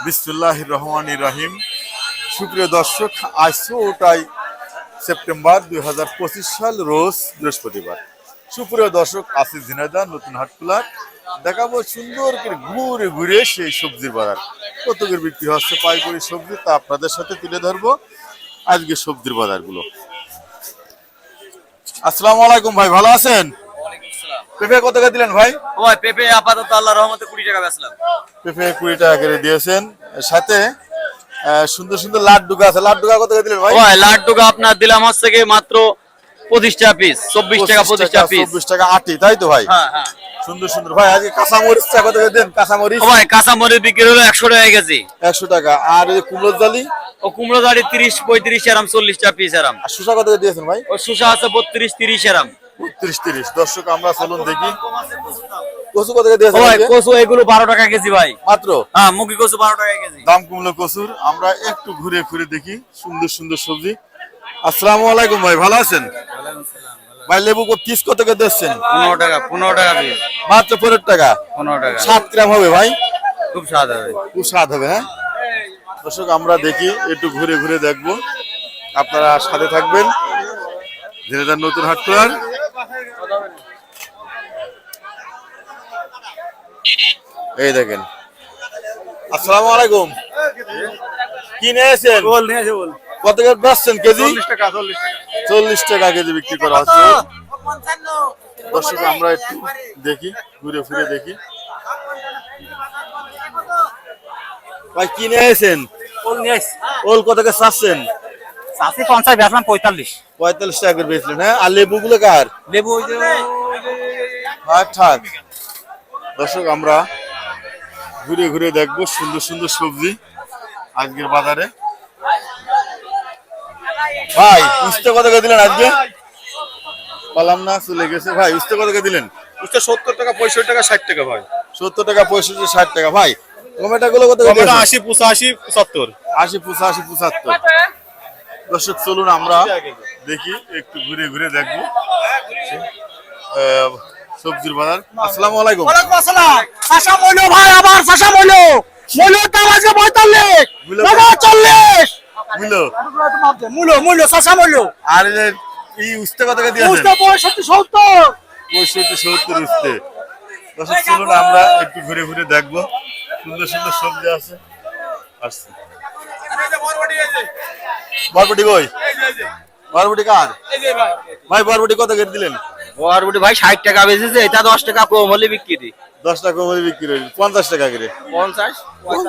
বিসমিল্লাহির রহমানির রহিম। সুপ্রিয় দর্শক, আজ 16 সেপ্টেম্বর 2025 সাল, রোজ বৃহস্পতিবার। সুপ্রিয় দর্শক, আছি ঝিনাইদহ নতুন হাটখোলা। দেখাবো সুন্দর করে ঘুরে ঘুরে সেই সবজির বাজার, কত করে বিক্রি হচ্ছে পাইকারি সবজি, তা আপনাদের সাথে তুলে ধরবো আজকে সবজির বাজারগুলো। আসসালামু আলাইকুম ভাই, ভালো আছেন? পেঁপে কত করে দিলেন ভাই? ওই পেঁপে আপাতত আল্লাহর রহমতে 20 টাকা বেচলাম। পেঁপে 20 টাকা করে দিয়েছেন, সাথে সুন্দর সুন্দর লাড্ডু আছে। লাড্ডু কত করে দিলেন ভাই? ওই লাড্ডুটা আপনার দিলাম হচ্ছে কি মাত্র 25 টাকা পিস, 24 টাকা 25 টাকা পিস। 24 টাকা আটি, তাই তো ভাই? হ্যাঁ হ্যাঁ। সুন্দর সুন্দর ভাই। আজকে কাঁচামরিচ কত করে দেন? কাঁচামরিচ ওই কাঁচামরিচ বিক্রি হলো 100 টাকা কেজি। 100 টাকা। আর এই কুমড়োর জালি? ও কুমড়ো দাড়ি 30 35 এরম, 40 টাকা পিস এরম। আর শসা কত করে দিয়েছেন ভাই? ও শসা আছে 32 30 এরম। 30। দর্শক, আমরা চলুন দেখি কচু কত করে দিয়েছেন ওই আজকে? কচু এগুলো 12 টাকা কেজি ভাই। মাত্র? হ্যাঁ, মুগি কচু 12 টাকা কেজি। দাম কমলো কচুর। আমরা একটু ঘুরে ঘুরে দেখি সুন্দর সুন্দর সবজি। আসসালামু আলাইকুম ভাই, ভালো আছেন? ভাই লেবু পিস কত করে দিচ্ছেন? 15 টাকা 15 টাকা পিস। মাত্র 15 টাকা। 15 টাকা। 7 গ্রাম হবে ভাই? খুব স্বাদ হবে। খুব স্বাদ হবে। হ্যাঁ দর্শক, আমরা দেখি একটু ঘুরে ঘুরে দেখবো, আপনারা সাথে থাকবেন। ঝিনাইদহ নতুন হাটখোলা। এই দেখেন। আসসালামু আলাইকুম, কি নিয়েছেন? কত করে বেচছেন কেজি? 40 টাকা কেজি বিক্রি করা হচ্ছে। দর্শক, আমরা একটু দেখি, ঘুরে ফিরে দেখি। ভাই কি নিয়েছেন? ওল কত করে চাচ্ছেন? 50 বেচলাম 45। 45 টাকা করে বেচলেন। হ্যাঁ, আর লেবু গুলো কার? লেবু ওই যে থাক। দর্শক, আমরা ঘুরে ঘুরে দেখবো সুন্দর সুন্দর সবজি আজকের বাজারে। ভাই উস্তে কত করে দিলেন আজকে? পালাম না, চলে গেছে ভাই। উস্তে কত করে দিলেন? 70 টাকা 65 টাকা 60 টাকা ভাই। 70 টাকা 65 60 টাকা। ভাই টমেটো গুলো কত করে? 80 85 75। 80 85 75। দর্শক, চলুন আমরা দেখি, একটু ঘুরে ঘুরে দেখবো সবজির বাজার। আসসালামু আলাইকুম। ওয়ালাইকুম আসসালাম। শশা মূল্য ভাই, আবার শশা মূল্য। মূল্যের দাম আছে 45, মূল্য? 40। বুঝলো? মূল্য শশা মূল্য। আর এই উস্তে কত করে দিয়েছেন? 65 70। 65 70 উস্তে। দর্শক, চলুন আমরা একটু ঘুরে ঘুরে দেখবো, সুন্দর সুন্দর সবজি আছে। আসছে বরবটি কই? বরবটি কার ভাই? বরবটি কত করে দিলেন? বরবটি ভাই 60 টাকা বেচেছে, এটা 10 টাকা কম হলে বিক্রি। 10 টাকা করে বিক্রি হয়েছে, 50 টাকা করে। 50